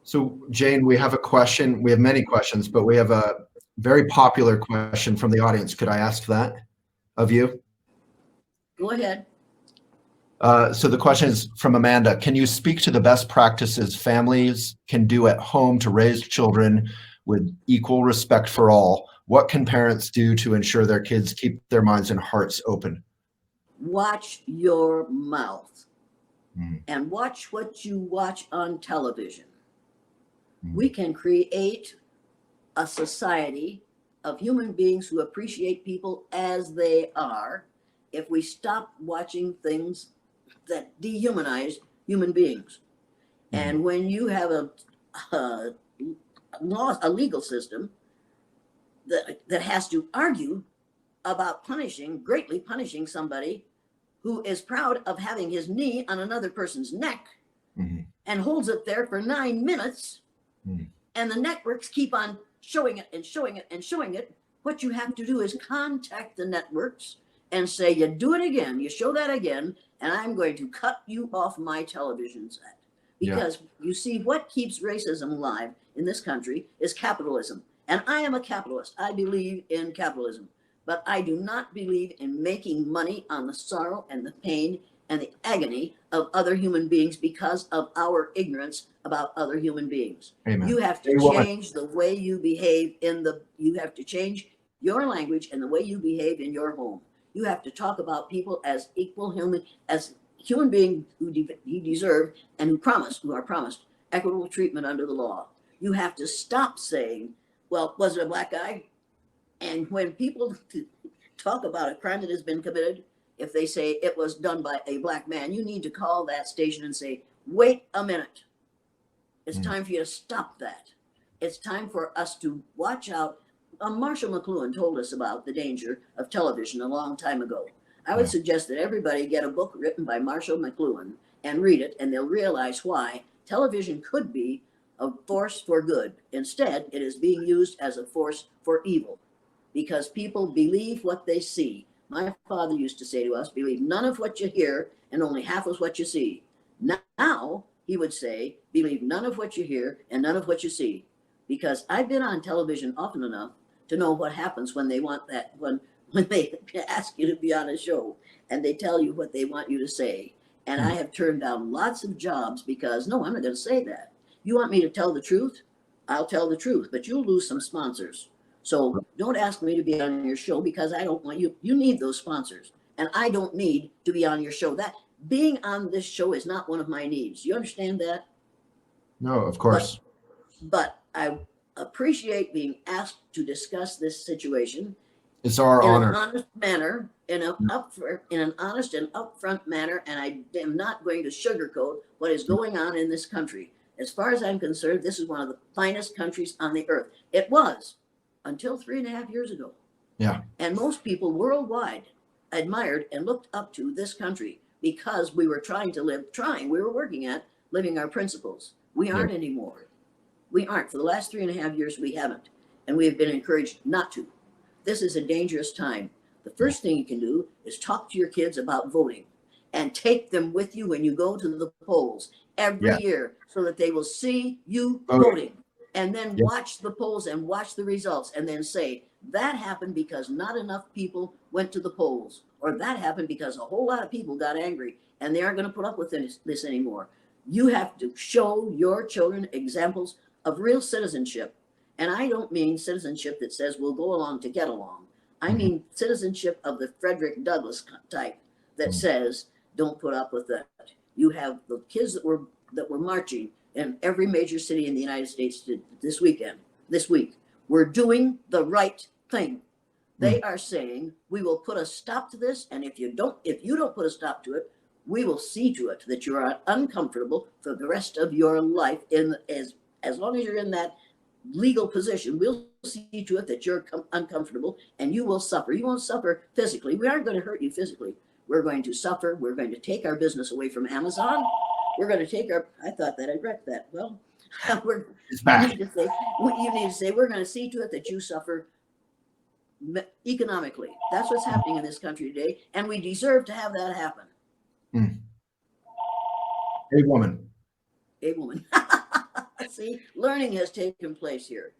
So, Jane, we have a question. We have many questions, but we have a very popular question from the audience. Could I ask that of you? Go ahead. So the question is from Amanda. Can you speak to the best practices families can do at home to raise children with equal respect for all? What can parents do to ensure their kids keep their minds and hearts open? Watch your mouth and watch what you watch on television. We can create a society of human beings who appreciate people as they are if we stop watching things that dehumanize human beings. And when you have a legal system that has to argue about greatly punishing somebody who is proud of having his knee on another person's neck and holds it there for 9 minutes, and the networks keep on showing it and showing it and showing it, what you have to do is contact the networks and say, you do it again, you show that again, and I'm going to cut you off my television set. Because you see, what keeps racism alive in this country is capitalism. And I am a capitalist. I believe in capitalism. But I do not believe in making money on the sorrow and the pain and the agony of other human beings because of our ignorance about other human beings. Amen. You have to change the way you behave you have to change your language and the way you behave in your home. You have to talk about people as equal as human beings who deserve and who are promised equitable treatment under the law. You have to stop saying, well, was it a black guy? And when people talk about a crime that has been committed, if they say it was done by a black man, you need to call that station and say, wait a minute. It's time for you to stop that. It's time for us to watch out. Marshall McLuhan told us about the danger of television a long time ago. I would suggest that everybody get a book written by Marshall McLuhan and read it, and they'll realize why television could be a force for good. Instead, it is being used as a force for evil because people believe what they see. My father used to say to us, believe none of what you hear and only half of what you see. Now, he would say, believe none of what you hear and none of what you see. Because I've been on television often enough to know what happens when they want that, when they ask you to be on a show and they tell you what they want you to say. And I have turned down lots of jobs because, no, I'm not going to say that. You want me to tell the truth? I'll tell the truth, but you'll lose some sponsors. So don't ask me to be on your show because I don't want you. You need those sponsors, and I don't need to be on your show. That being on this show is not one of my needs. You understand that? No, of course. But I appreciate being asked to discuss this situation. It's our honor. In an honest manner, in an honest and upfront manner, and I am not going to sugarcoat what is going on in this country. As far as I'm concerned, this is one of the finest countries on the earth. It was until 3.5 years ago. Yeah. And most people worldwide admired and looked up to this country because we were we were working at living our principles. We aren't anymore. We aren't. For the last 3.5 years, we haven't. And we have been encouraged not to. This is a dangerous time. The first thing you can do is talk to your kids about voting and take them with you when you go to the polls every year so that they will see you voting. And then watch the polls and watch the results and then say, that happened because not enough people went to the polls, or that happened because a whole lot of people got angry and they aren't going to put up with this anymore. You have to show your children examples of real citizenship. And I don't mean citizenship that says we'll go along to get along. I mean citizenship of the Frederick Douglass type that says, don't put up with that. You have the kids that were marching in every major city in the United States this week. We're doing the right thing. They are saying, we will put a stop to this, and if you don't put a stop to it, we will see to it that you are uncomfortable for the rest of your life. As long as you're in that legal position, we'll see to it that you're uncomfortable and you will suffer. You won't suffer physically. We aren't going to hurt you physically. We're going to suffer. We're going to take our business away from Amazon. We're going to take I thought that I'd wrecked that. Well, you need to say, we're going to see to it that you suffer economically. That's what's happening in this country today. And we deserve to have that happen. A woman. A woman. See, learning has taken place here.